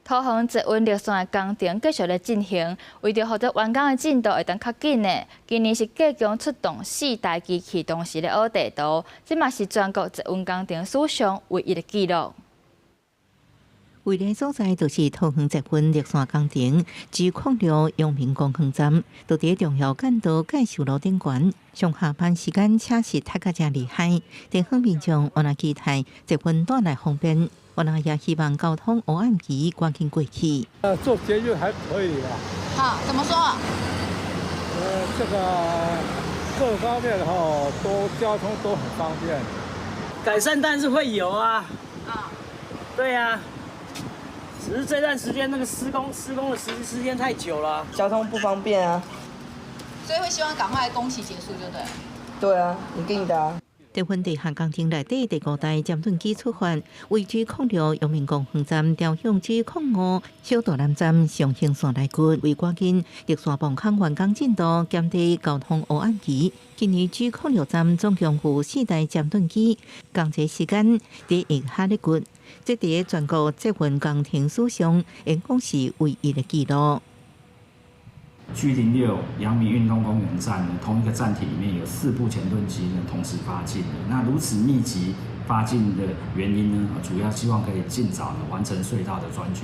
桃园捷运绿线的工程继续咧进行，为着获得完工的进度会当较紧呢，今年是加强出动4台机器同时咧挖地图，这嘛是全国捷运工程史上唯一的记录。位列所在就是桃园捷运绿线工程G06阳明公园站，都伫重要干道介绍路顶悬，上下班时间车是太个真厉害，地方民众我那期待捷运带来方便，我那也希望交通黑暗期赶紧过去。坐捷运还可以啦。好，怎么说？这个各方面交通都很方便。改善当然是会有啊。对啊。只是这段时间那个施工的时间太久了，交通不方便啊。所以会希望赶快工期结束，就对。对啊，一定的啊。台湾地下工程内底第5台尖盾机出发，为G06阳明公园站调向G05小大南站上行线内骨，为赶紧绿线磅空完工进度，减低交通黑暗期。今年G06站总共有4台尖盾机，工作时间第1下咧骨，这伫全国捷运工程史上，应讲是唯一的记录。G06阳明运动公园站呢，同一个站体里面有4部前盾机呢同时发进的。那如此密集发进的原因呢，主要希望可以尽早呢完成隧道的钻掘。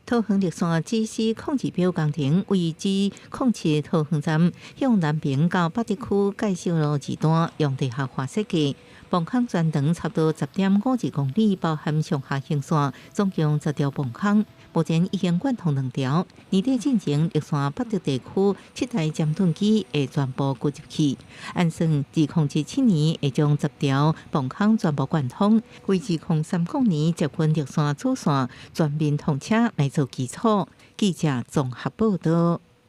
桃园绿线指示控制表工程位置控制桃园站向南边到北地区介绍路2段，用地下化设计，磅空全长差不多10.52公里，包含上下行线，总共10条磅空。目前已经贯通2条，年底进行绿线北部地区7台尖盾机会全部搁入去。按算2017年会将10条磅空全部贯通，为2030年捷运绿线主线全面通车来做基础。记者综合报道。